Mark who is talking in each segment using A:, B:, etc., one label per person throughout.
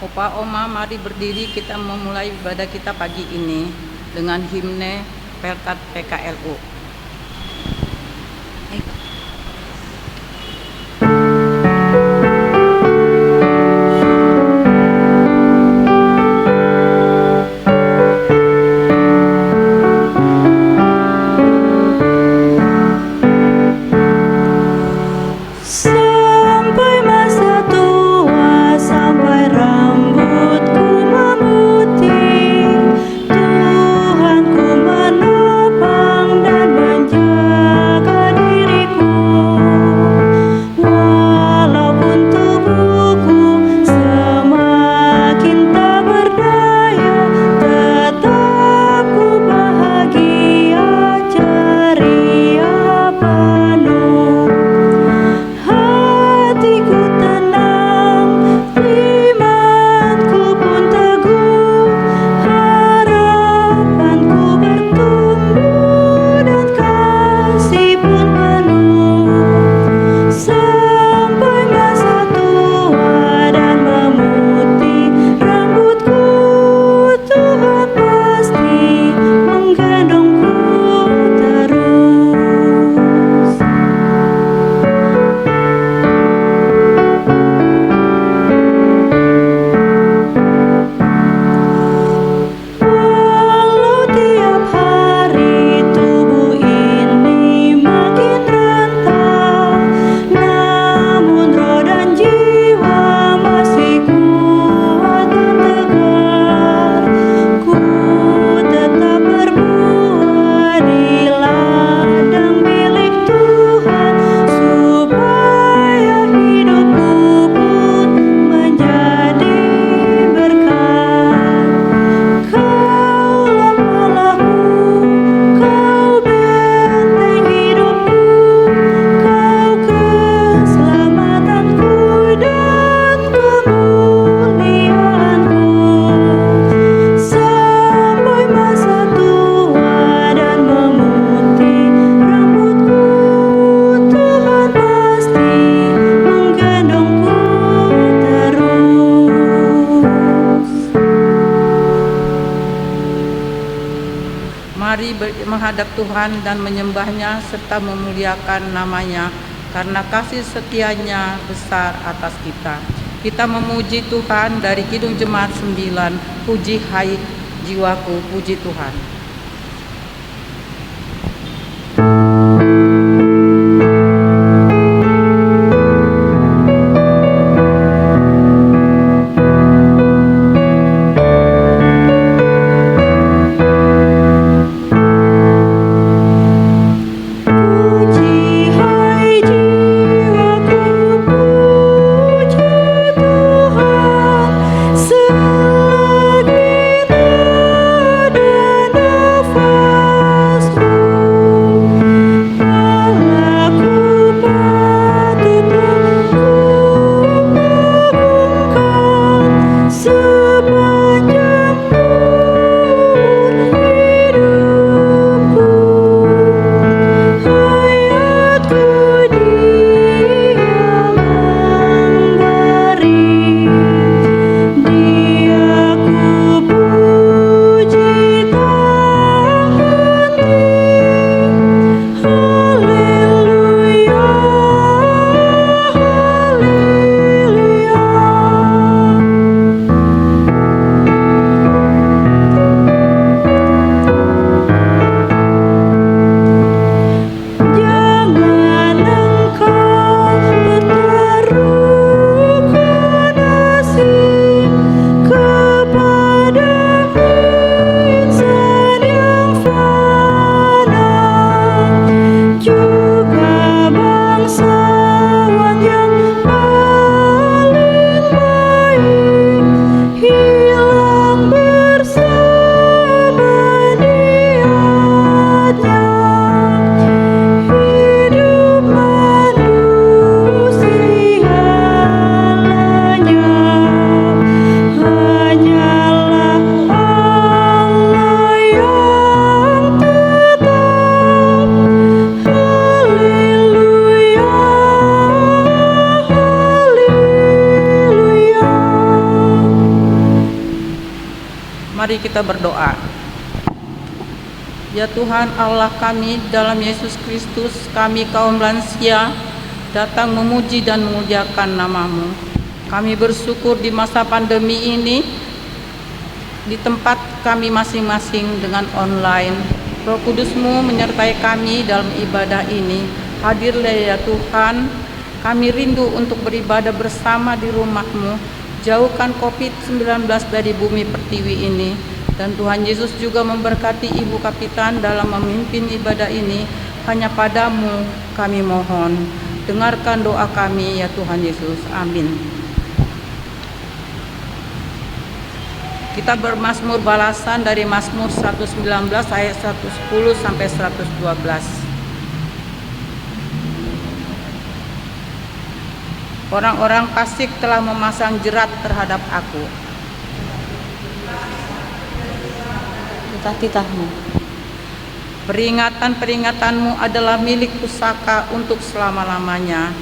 A: Opa Oma, mari berdiri kita memulai ibadah kita pagi ini dengan himne Perkat PKLU. Mari menghadap Tuhan dan menyembahnya serta memuliakan namanya karena kasih setianya besar atas kita. Kita memuji Tuhan dari Kidung Jemaat 9, puji hai jiwaku, puji Tuhan.
B: Selagi
A: Mari kita berdoa. Ya Tuhan Allah kami, dalam Yesus Kristus, kami kaum lansia datang memuji dan memuliakan nama-Mu. Kami bersyukur di masa pandemi ini, di tempat kami masing-masing dengan online. Roh Kudus-Mu menyertai kami dalam ibadah ini. Hadirlah ya Tuhan, kami rindu untuk beribadah bersama di rumah-Mu. Jauhkan COVID-19 dari bumi pertiwi ini. Dan Tuhan Yesus juga memberkati Ibu Kapitan dalam memimpin ibadah ini. Hanya Padamu kami mohon. Dengarkan doa kami ya Tuhan Yesus. Amin. Kita bermazmur balasan dari Mazmur 119 ayat 110 sampai 112. Orang-orang fasik telah memasang jerat terhadap aku. Titah-titahmu. Peringatan-peringatanmu adalah milik pusaka untuk selama-lamanya.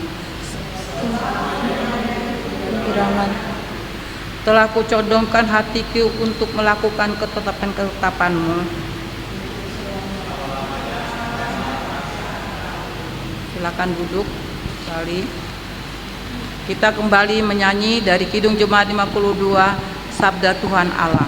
A: Telah kucodongkan hatiku untuk melakukan ketetapan-ketetapanmu. Silakan duduk kembali. Kita kembali menyanyi dari Kidung Jemaat 52, Sabda Tuhan Allah.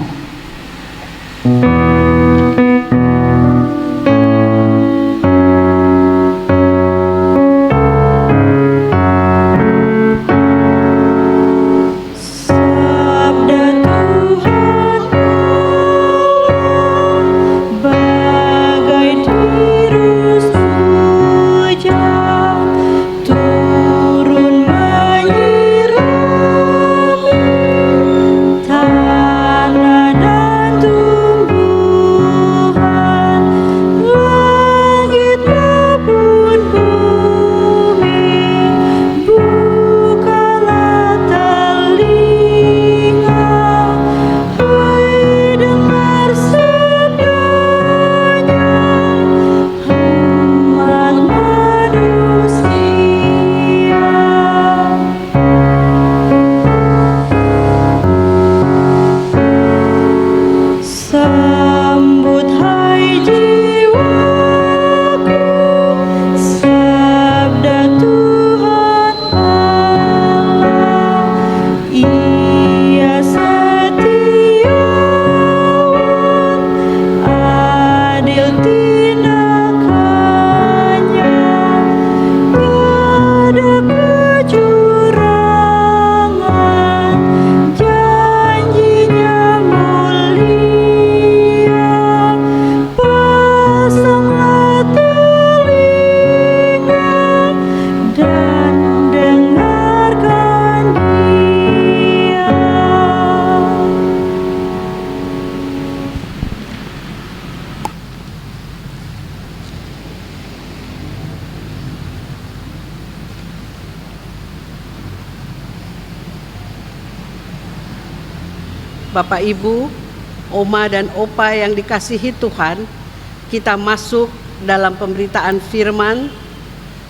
B: Bapak Ibu, Oma dan Opa yang dikasihi Tuhan, kita masuk dalam pemberitaan firman.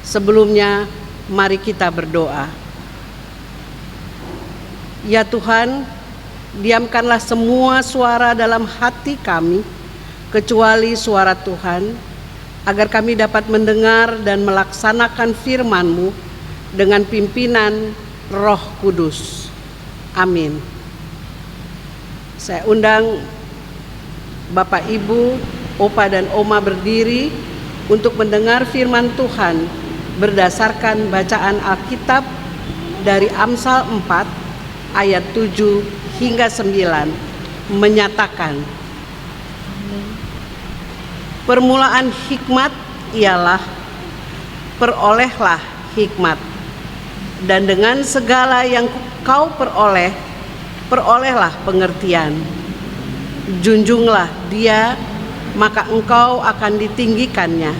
B: Sebelumnya, mari kita berdoa. Ya Tuhan, diamkanlah semua suara dalam hati kami, kecuali suara Tuhan, agar kami dapat mendengar dan melaksanakan firman-Mu dengan pimpinan Roh Kudus. Amin. Saya undang Bapak Ibu, Opa dan Oma berdiri untuk mendengar firman Tuhan berdasarkan bacaan Alkitab dari Amsal 4 ayat 7 hingga 9 menyatakan, permulaan hikmat ialah perolehlah hikmat, dan dengan segala yang kau peroleh, perolehlah pengertian. Junjunglah dia, maka engkau akan ditinggikannya.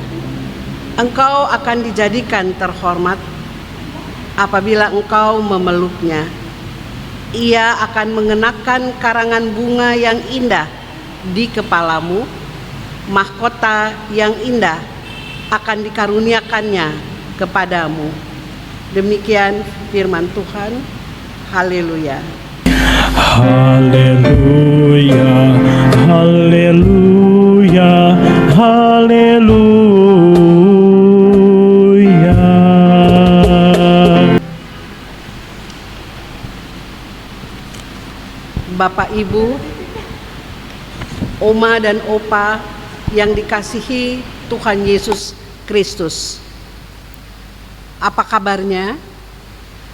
B: Engkau akan dijadikan terhormat apabila engkau memeluknya. Ia akan mengenakan karangan bunga yang indah di kepalamu, mahkota yang indah akan dikaruniakannya kepadamu. Demikian firman Tuhan. Haleluya.
C: Haleluya, haleluya, haleluya.
B: Bapak Ibu, Oma dan Opa yang dikasihi Tuhan Yesus Kristus. Apa kabarnya?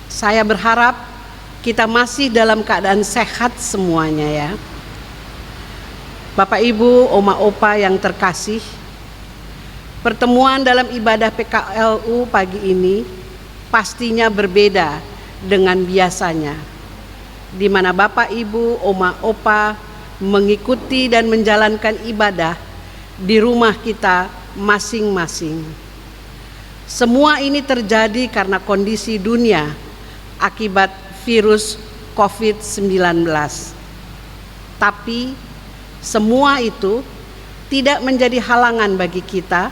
B: Saya berharap kita masih dalam keadaan sehat semuanya ya. Bapak Ibu, Oma Opa yang terkasih, pertemuan dalam ibadah PKLU pagi ini pastinya berbeda dengan biasanya, di mana Bapak Ibu, Oma Opa mengikuti dan menjalankan ibadah di rumah kita masing-masing. Semua ini terjadi karena kondisi dunia akibat virus COVID-19. Tapi semua itu tidak menjadi halangan bagi kita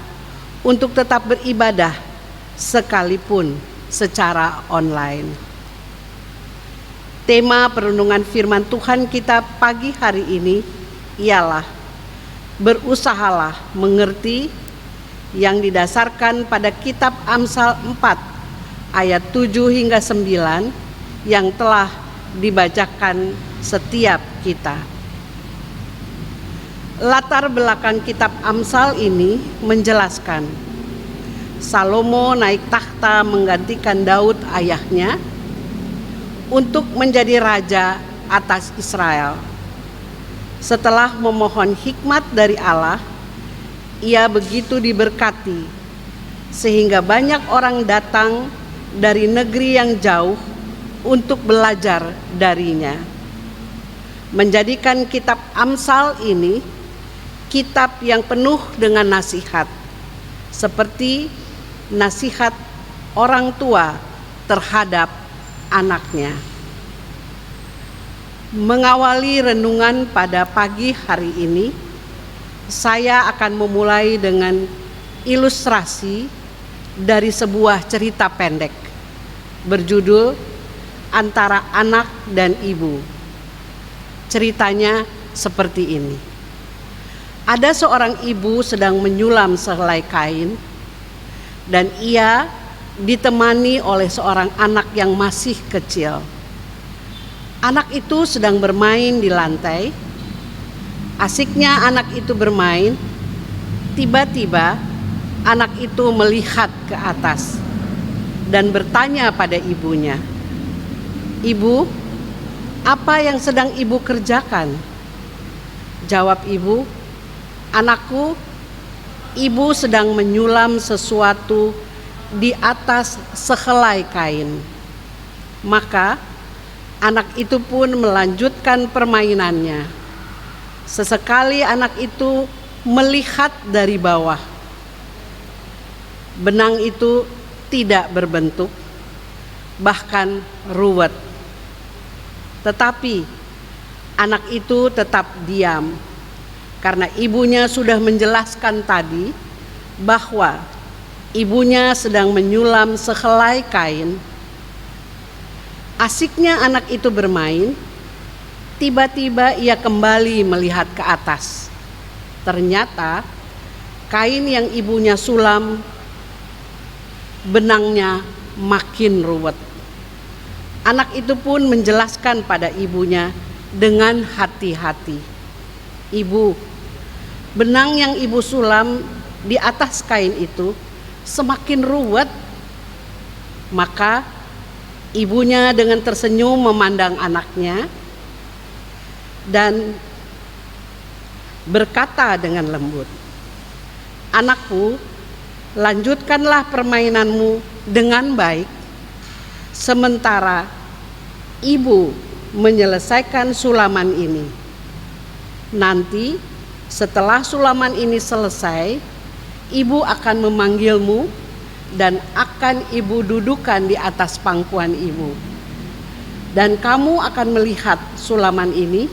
B: untuk tetap beribadah sekalipun secara online. Tema perenungan firman Tuhan kita pagi hari ini ialah berusahalah mengerti, yang didasarkan pada kitab Amsal 4 ayat 7 hingga 9 yang telah dibacakan setiap kita. Latar belakang kitab Amsal ini menjelaskan Salomo naik tahta menggantikan Daud ayahnya untuk menjadi raja atas Israel. Setelah memohon hikmat dari Allah, ia begitu diberkati sehingga banyak orang datang dari negeri yang jauh untuk belajar darinya. Menjadikan kitab Amsal ini kitab yang penuh dengan nasihat, seperti nasihat orang tua terhadap anaknya. Mengawali renungan pada pagi hari ini, saya akan memulai dengan ilustrasi dari sebuah cerita pendek berjudul Antara Anak dan Ibu. Ceritanya seperti ini. Ada seorang ibu sedang menyulam sehelai kain dan ia ditemani oleh seorang anak yang masih kecil. Anak itu sedang bermain di lantai. Asiknya anak itu bermain, tiba-tiba anak itu melihat ke atas dan bertanya pada ibunya, "Ibu, apa yang sedang ibu kerjakan?" Jawab ibu, "Anakku, ibu sedang menyulam sesuatu di atas sehelai kain." Maka anak itu pun melanjutkan permainannya. Sesekali anak itu melihat dari bawah. Benang itu tidak berbentuk, bahkan ruwet. Tetapi anak itu tetap diam karena ibunya sudah menjelaskan tadi bahwa ibunya sedang menyulam sehelai kain. Asiknya anak itu bermain, tiba-tiba ia kembali melihat ke atas. Ternyata kain yang ibunya sulam, benangnya makin ruwet. Anak itu pun menjelaskan pada ibunya dengan hati-hati, "Ibu, benang yang ibu sulam di atas kain itu semakin ruwet." Maka ibunya dengan tersenyum memandang anaknya dan berkata dengan lembut, "Anakku, lanjutkanlah permainanmu dengan baik, sementara ibu menyelesaikan sulaman ini. Nanti setelah sulaman ini selesai, ibu akan memanggilmu dan akan ibu dudukan di atas pangkuan ibu. Dan kamu akan melihat sulaman ini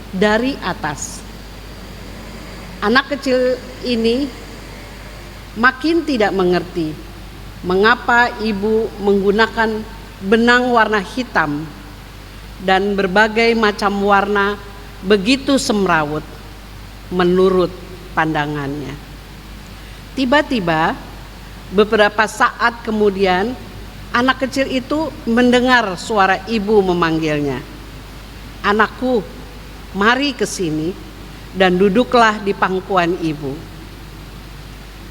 B: dari atas." Anak kecil ini makin tidak mengerti mengapa ibu menggunakan benang warna hitam dan berbagai macam warna begitu semrawut menurut pandangannya. Tiba-tiba beberapa saat kemudian anak kecil itu mendengar suara ibu memanggilnya. "Anakku, mari ke sini," dan duduklah di pangkuan ibu.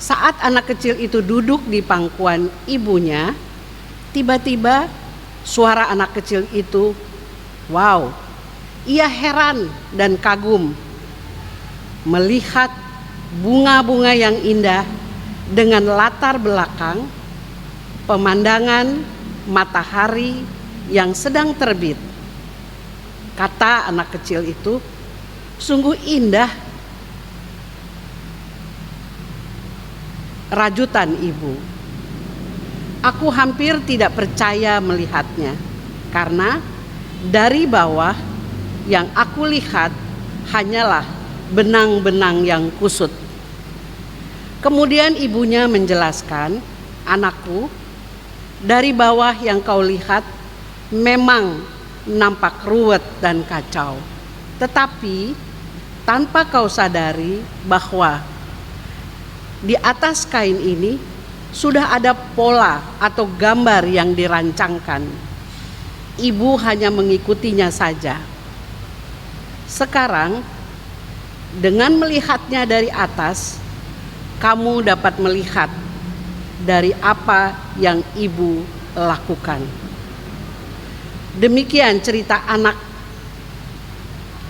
B: Saat anak kecil itu duduk di pangkuan ibunya, tiba-tiba suara anak kecil itu, wow, ia heran dan kagum melihat bunga-bunga yang indah dengan latar belakang pemandangan matahari yang sedang terbit. Kata anak kecil itu, "Sungguh indah rajutan ibu. Aku hampir tidak percaya melihatnya, karena dari bawah yang aku lihat hanyalah benang-benang yang kusut." Kemudian ibunya menjelaskan, "Anakku, dari bawah yang kau lihat memang nampak ruwet dan kacau. Tetapi tanpa kau sadari bahwa di atas kain ini sudah ada pola atau gambar yang dirancangkan. Ibu hanya mengikutinya saja. Sekarang dengan melihatnya dari atas, kamu dapat melihat dari apa yang ibu lakukan." Demikian cerita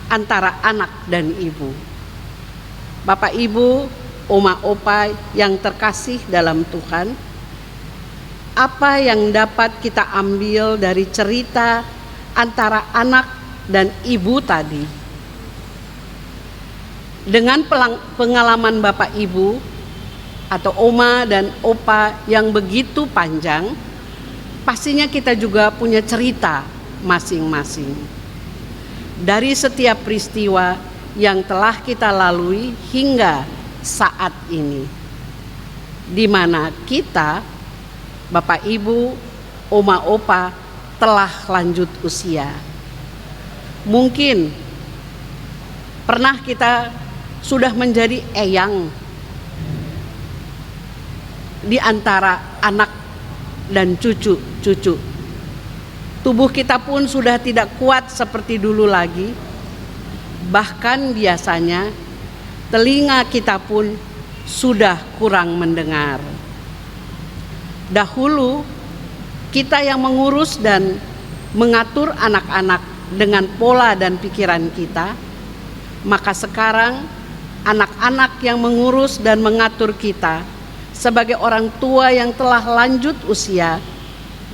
B: antara anak dan ibu. Bapak Ibu, Oma Opa yang terkasih dalam Tuhan, apa yang dapat kita ambil dari cerita antara anak dan ibu tadi? Dengan pengalaman Bapak Ibu atau Oma dan Opa yang begitu panjang, pastinya kita juga punya cerita masing-masing. Dari setiap peristiwa yang telah kita lalui hingga saat ini, di mana kita, Bapak Ibu, Oma Opa telah lanjut usia. Mungkin pernah kita sudah menjadi eyang di antara anak dan cucu-cucu. Tubuh kita pun sudah tidak kuat seperti dulu lagi. Bahkan biasanya telinga kita pun sudah kurang mendengar. Dahulu kita yang mengurus dan mengatur anak-anak dengan pola dan pikiran kita, maka sekarang anak-anak yang mengurus dan mengatur kita sebagai orang tua yang telah lanjut usia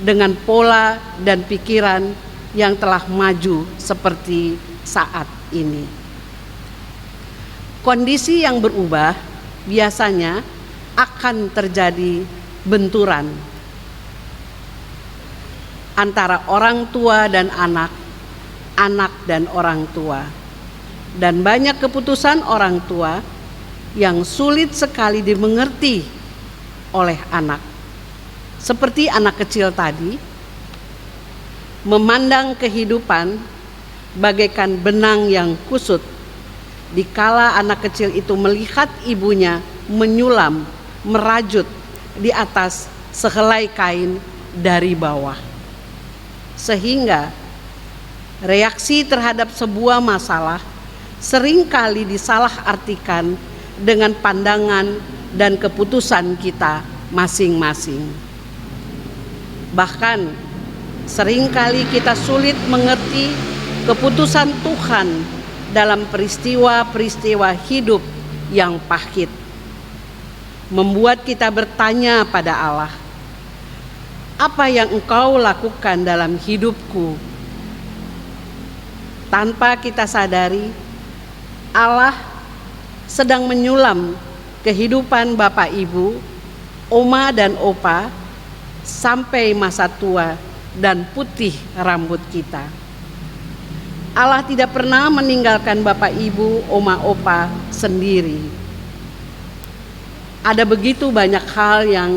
B: dengan pola dan pikiran yang telah maju seperti saat ini. Kondisi yang berubah biasanya akan terjadi benturan antara orang tua dan anak, anak dan orang tua. Dan banyak keputusan orang tua yang sulit sekali dimengerti oleh anak. Seperti anak kecil tadi, memandang kehidupan bagaikan benang yang kusut, dikala anak kecil itu melihat ibunya menyulam, merajut di atas sehelai kain dari bawah. Sehingga reaksi terhadap sebuah masalah seringkali disalahartikan dengan pandangan dan keputusan kita masing-masing. Bahkan seringkali kita sulit mengerti keputusan Tuhan dalam peristiwa-peristiwa hidup yang pahit. Membuat kita bertanya pada Allah, "Apa yang Engkau lakukan dalam hidupku?" Tanpa kita sadari, Allah sedang menyulam kehidupan Bapak Ibu, Oma dan Opa sampai masa tua dan putih rambut kita. Allah tidak pernah meninggalkan Bapak Ibu, Oma Opa sendiri. Ada begitu banyak hal yang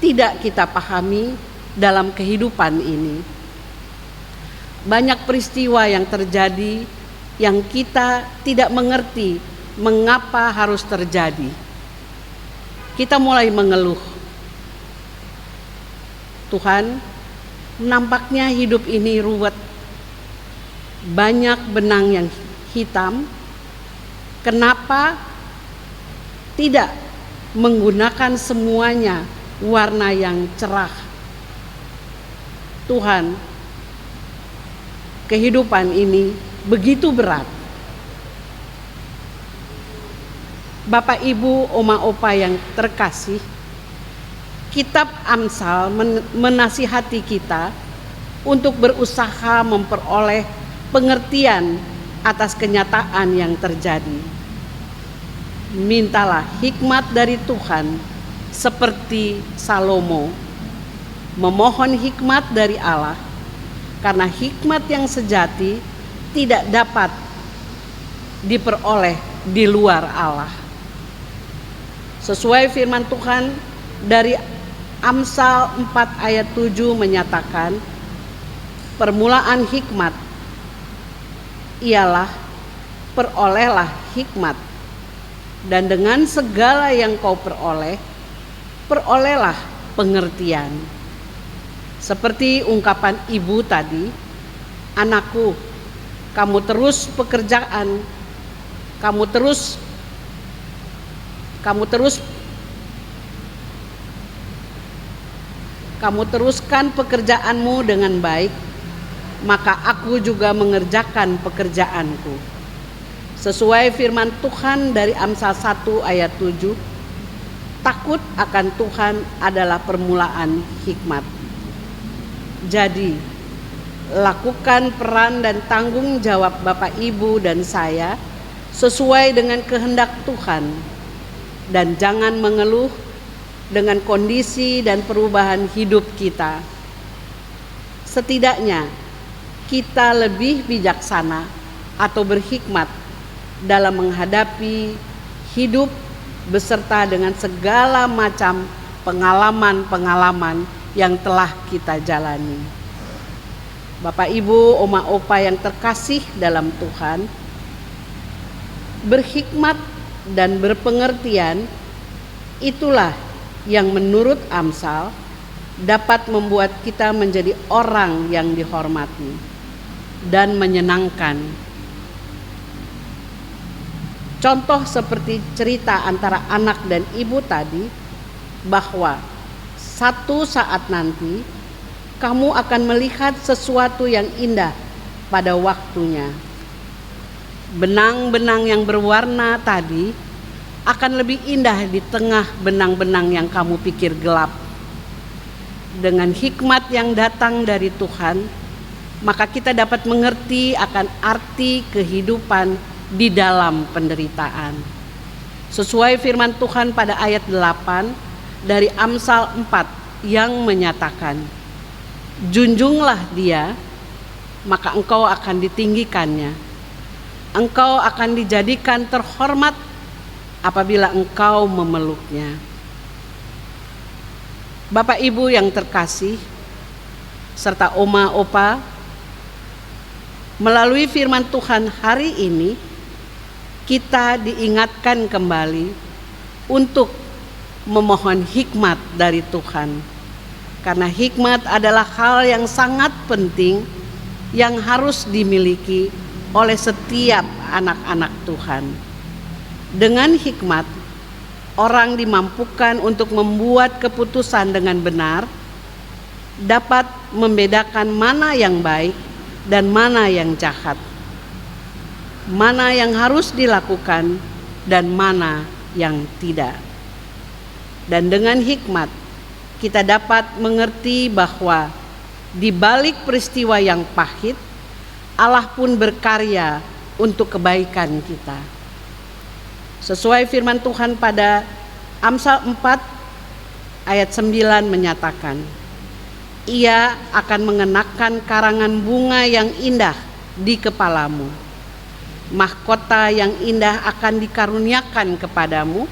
B: tidak kita pahami dalam kehidupan ini. banyak peristiwa yang terjadi yang kita tidak mengerti mengapa harus terjadi. Kita mulai mengeluh, Tuhan, nampaknya hidup ini ruwet, banyak benang yang hitam. Kenapa tidak menggunakan semuanya warna yang cerah? Tuhan, kehidupan ini begitu berat. Bapak, Ibu, Oma, Opa yang terkasih, Kitab Amsal menasihati kita untuk berusaha memperoleh pengertian atas kenyataan yang terjadi. Mintalah hikmat dari Tuhan seperti Salomo, memohon hikmat dari Allah, karena hikmat yang sejati tidak dapat diperoleh di luar Allah. Sesuai firman Tuhan dari Amsal 4 ayat 7 menyatakan, permulaan hikmat ialah perolehlah hikmat, dan dengan segala yang kau peroleh, perolehlah pengertian. Seperti ungkapan ibu tadi, anakku, kamu teruskan pekerjaanmu dengan baik, maka aku juga mengerjakan pekerjaanku. Sesuai firman Tuhan dari Amsal 1 ayat 7, takut akan Tuhan adalah permulaan hikmat. Jadi, lakukan peran dan tanggung jawab Bapak, Ibu, dan saya sesuai dengan kehendak Tuhan, dan jangan mengeluh dengan kondisi dan perubahan hidup kita. Setidaknya kita lebih bijaksana atau berhikmat dalam menghadapi hidup beserta dengan segala macam pengalaman-pengalaman yang telah kita jalani. Bapak, Ibu, Oma, Opa yang terkasih dalam Tuhan, berhikmat dan berpengertian itulah yang menurut Amsal dapat membuat kita menjadi orang yang dihormati dan menyenangkan. Contoh seperti cerita antara anak dan ibu tadi, bahwa satu saat nanti kamu akan melihat sesuatu yang indah pada waktunya. Benang-benang yang berwarna tadi akan lebih indah di tengah benang-benang yang kamu pikir gelap. Dengan hikmat yang datang dari Tuhan, maka kita dapat mengerti akan arti kehidupan di dalam penderitaan. Sesuai firman Tuhan pada ayat 8 dari Amsal 4 yang menyatakan, junjunglah dia, maka engkau akan ditinggikannya. Engkau akan dijadikan terhormat apabila engkau memeluknya. Bapak, Ibu yang terkasih, serta Oma, Opa, melalui firman Tuhan hari ini, kita diingatkan kembali untuk memohon hikmat dari Tuhan. Karena hikmat adalah hal yang sangat penting yang harus dimiliki oleh setiap anak-anak Tuhan. Dengan hikmat, orang dimampukan untuk membuat keputusan dengan benar, dapat membedakan mana yang baik dan mana yang jahat, mana yang harus dilakukan dan mana yang tidak. Dan dengan hikmat, kita dapat mengerti bahwa di balik peristiwa yang pahit, Allah pun berkarya untuk kebaikan kita. Sesuai firman Tuhan pada Amsal 4 ayat 9 menyatakan, ia akan mengenakan karangan bunga yang indah di kepalamu. Mahkota yang indah akan dikaruniakan kepadamu.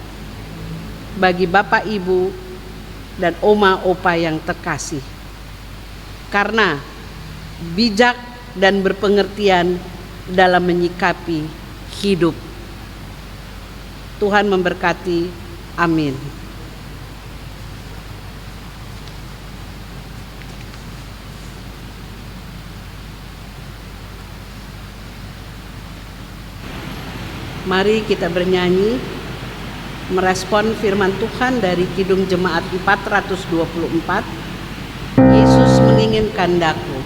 B: Bagi Bapak, Ibu, dan Oma, Opa yang terkasih, karena bijak dan berpengertian dalam menyikapi hidup. Tuhan memberkati. Amin. Mari kita bernyanyi merespon firman Tuhan dari Kidung Jemaat 424. Yesus menginginkan daku.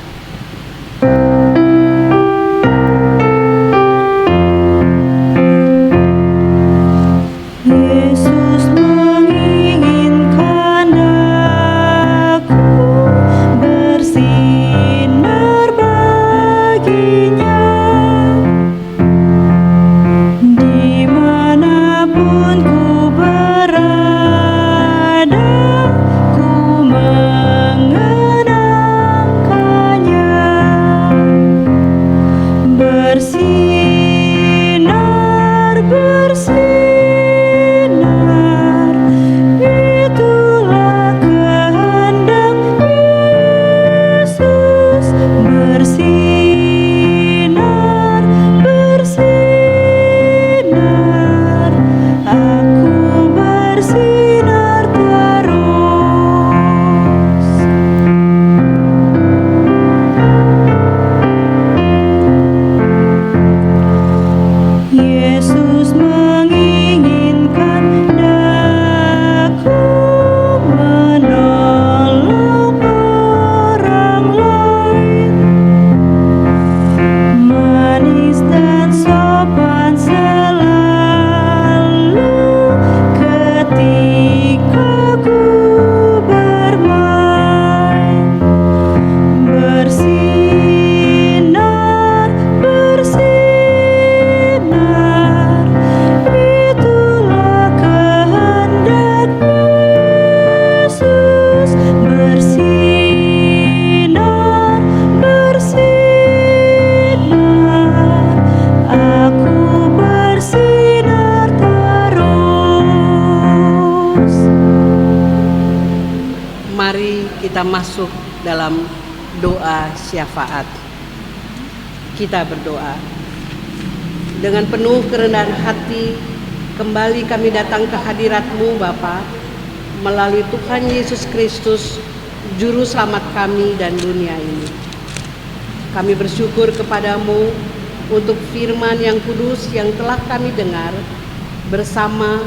C: Yesus menginginkan aku bersinar baginya, dimanapun ku berada, ku mengenangkannya. Bersinar, bersinar, itulah kehendak Yesus. Bersinar, bersinar, aku bersinar terus. Yesus menginginkan daku menolong orang lain, manis dan sopan selalu ketika ku bermain. Bersinar, bersinar, itulah kehendak Yesus. Bersinar, bersinar, aku bersinar terus.
B: Mari kita masuk dalam doa syafaat. Kita berdoa. Dengan penuh kerendahan hati, kembali kami datang ke hadirat-Mu Bapa, melalui Tuhan Yesus Kristus, Juru Selamat kami dan dunia ini. Kami bersyukur kepadamu untuk firman yang kudus yang telah kami dengar bersama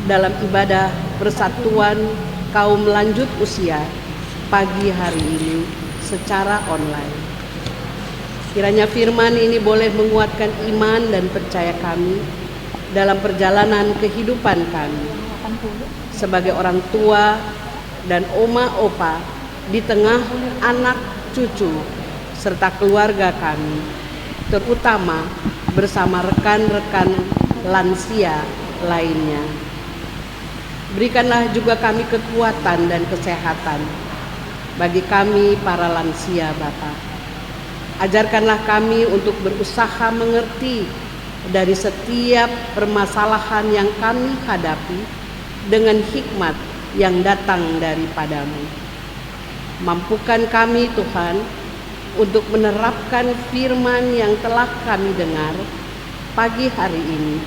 B: dalam ibadah persatuan kaum lanjut usia pagi hari ini secara online. Kiranya firman ini boleh menguatkan iman dan percaya kami dalam perjalanan kehidupan kami sebagai orang tua dan oma opa di tengah anak cucu serta keluarga kami, terutama bersama rekan-rekan lansia lainnya. Berikanlah juga kami kekuatan dan kesehatan bagi kami para lansia Bapa. Ajarkanlah kami untuk berusaha mengerti dari setiap permasalahan yang kami hadapi dengan hikmat yang datang daripadamu. Mampukan kami Tuhan untuk menerapkan firman yang telah kami dengar pagi hari ini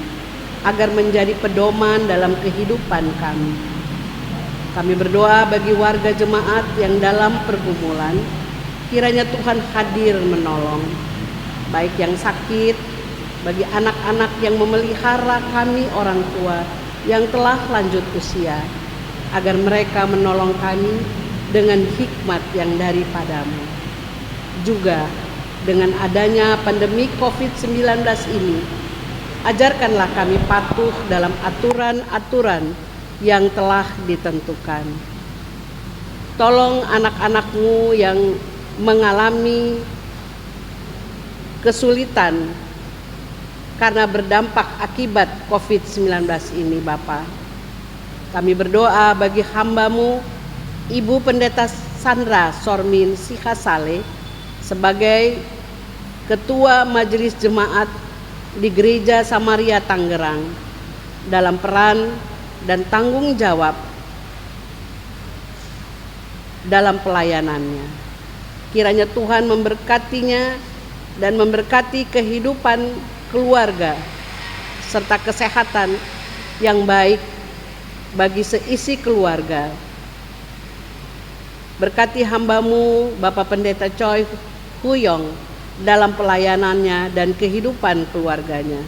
B: agar menjadi pedoman dalam kehidupan kami. Kami berdoa bagi warga jemaat yang dalam pergumulan, kiranya Tuhan hadir menolong, baik yang sakit, bagi anak-anak yang memelihara kami orang tua yang telah lanjut usia, agar mereka menolong kami dengan hikmat yang daripadamu. Juga dengan adanya pandemi COVID-19 ini, ajarkanlah kami patuh dalam aturan-aturan yang telah ditentukan. Tolong anak-anak-Mu yang mengalami kesulitan karena berdampak akibat COVID-19 ini Bapa. Kami berdoa bagi hamba-Mu, Ibu Pendeta Sandra Sormin Sihasale sebagai Ketua Majelis Jemaat di Gereja Samaria Tangerang dalam peran dan tanggung jawab dalam pelayanannya. Kiranya Tuhan memberkatinya dan memberkati kehidupan keluarga serta kesehatan yang baik bagi seisi keluarga. Berkati hamba-Mu Bapak Pendeta Choi Huyong dalam pelayanannya dan kehidupan keluarganya.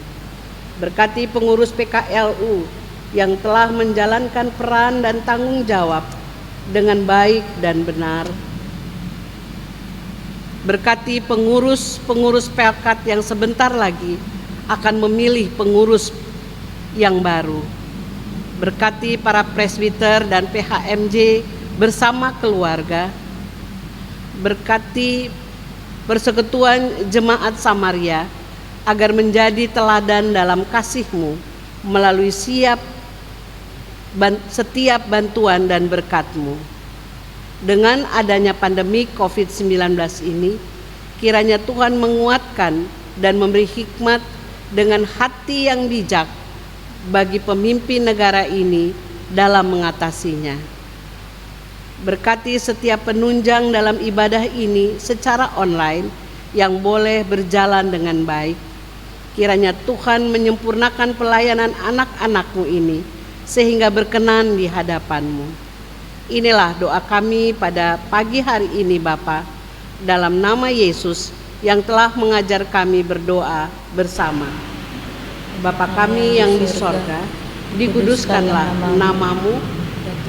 B: Berkati pengurus PKLU yang telah menjalankan peran dan tanggung jawab dengan baik dan benar. Berkati pengurus-pengurus pelkat yang sebentar lagi akan memilih pengurus yang baru. Berkati para presbiter dan PHMJ bersama keluarga. Berkati persekutuan jemaat Samaria agar menjadi teladan dalam kasih-Mu melalui setiap bantuan dan berkat-Mu. Dengan adanya pandemi COVID-19 ini, kiranya Tuhan menguatkan dan memberi hikmat dengan hati yang bijak bagi pemimpin negara ini dalam mengatasinya. Berkati setiap penunjang dalam ibadah ini secara online yang boleh berjalan dengan baik. Kiranya Tuhan menyempurnakan pelayanan anak-anak-Mu ini sehingga berkenan di hadapan-Mu. Inilah doa kami pada pagi hari ini Bapa, dalam nama Yesus yang telah mengajar kami berdoa bersama. Bapa kami yang di sorga, dikuduskanlah nama-Mu,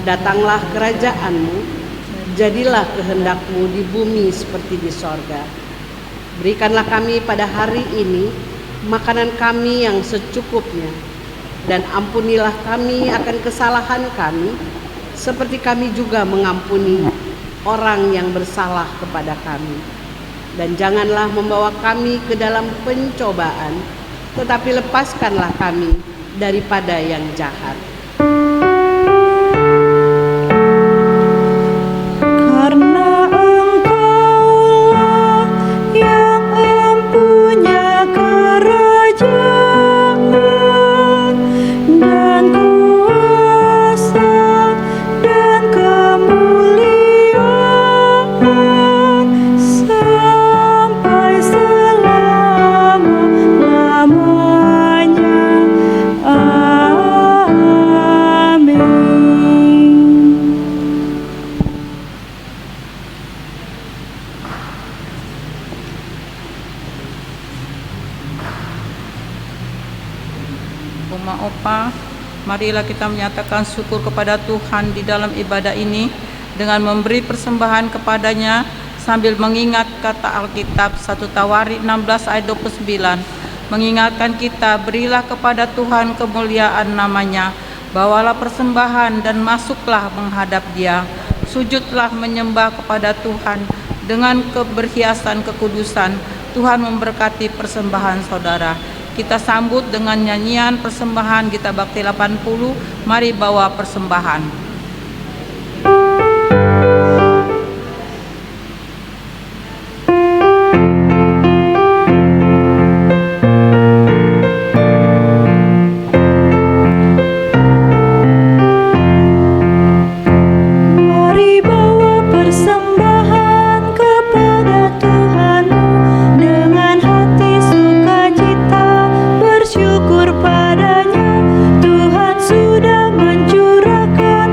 B: datanglah kerajaan-Mu, jadilah kehendak-Mu di bumi seperti di sorga. Berikanlah kami pada hari ini makanan kami yang secukupnya, dan ampunilah kami akan kesalahan kami, seperti kami juga mengampuni orang yang bersalah kepada kami. Dan janganlah membawa kami ke dalam pencobaan, tetapi lepaskanlah kami daripada yang jahat.
C: Karena Engkaulah yang mempunyai kerajaan dan kuasa dan kemuliaan sampai selama-lamanya. Amin.
A: Uma Opa, marilah kita menyatakan syukur kepada Tuhan di dalam ibadah ini dengan memberi persembahan kepadanya sambil mengingat kata Alkitab 1 Tawarik 16 ayat 29 mengingatkan kita, berilah kepada Tuhan kemuliaan namanya, bawalah persembahan dan masuklah menghadap Dia, sujudlah menyembah kepada Tuhan dengan keberhiasan kekudusan. Tuhan memberkati persembahan saudara. Kita sambut dengan nyanyian persembahan Gita Bakti 80. Mari bawa persembahan.
C: Mari bawa persembahan kepada Tuhanmu dengan hati sukacita, bersyukur padanya. Tuhan sudah mencurahkan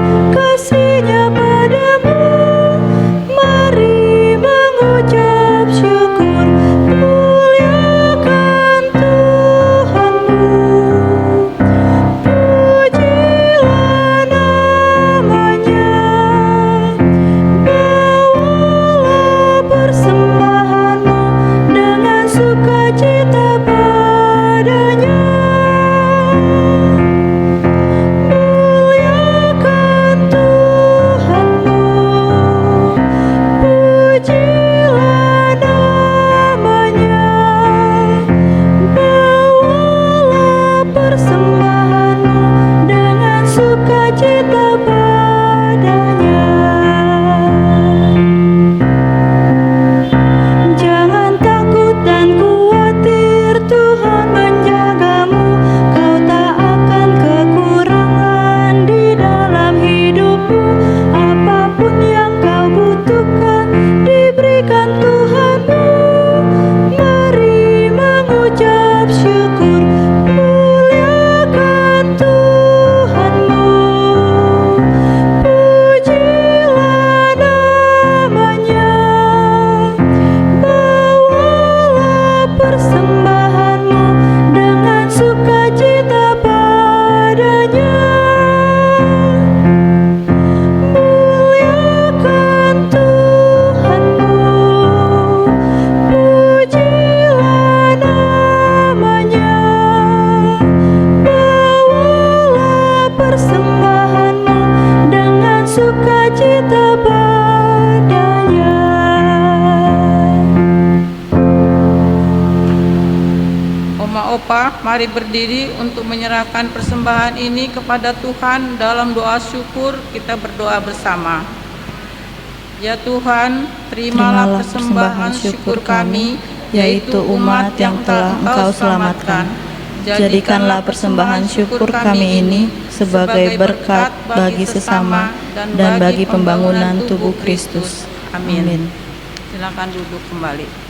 C: persembahan-Mu dengan sukacita padanya.
A: Oma Opa, mari berdiri untuk menyerahkan persembahan ini kepada Tuhan. Dalam doa syukur kita berdoa bersama. Ya Tuhan, terimalah persembahan syukur kami, yaitu umat yang telah Engkau selamatkan. Jadikanlah persembahan syukur kami ini sebagai berkat bagi sesama dan bagi pembangunan tubuh Kristus. Amin. Silakan duduk kembali.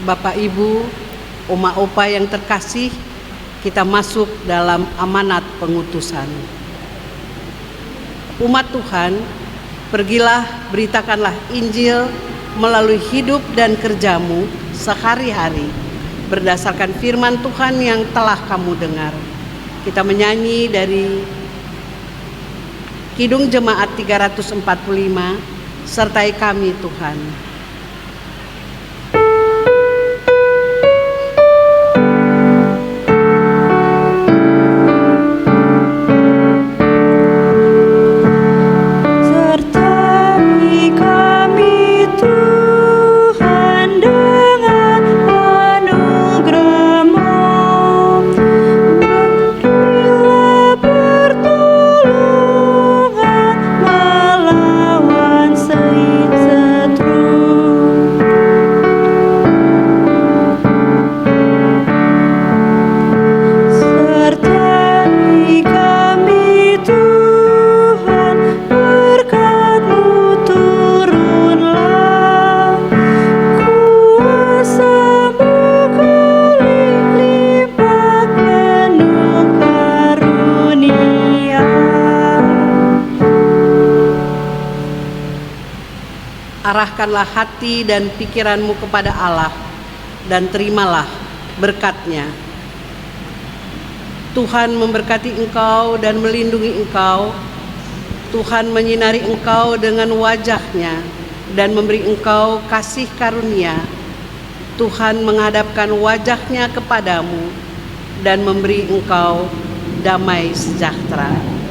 B: Bapak Ibu, Oma Opa yang terkasih, kita masuk dalam amanat pengutusan. Umat Tuhan, pergilah beritakanlah Injil melalui hidup dan kerjamu sehari-hari berdasarkan firman Tuhan yang telah kamu dengar. Kita menyanyi dari Kidung Jemaat 345, sertai kami Tuhan. Arahkanlah hati dan pikiranmu kepada Allah dan terimalah berkat-Nya. Tuhan memberkati engkau dan melindungi engkau. Tuhan menyinari engkau dengan wajah-Nya dan memberi engkau kasih karunia. Tuhan menghadapkan wajah-Nya kepadamu dan memberi engkau damai sejahtera.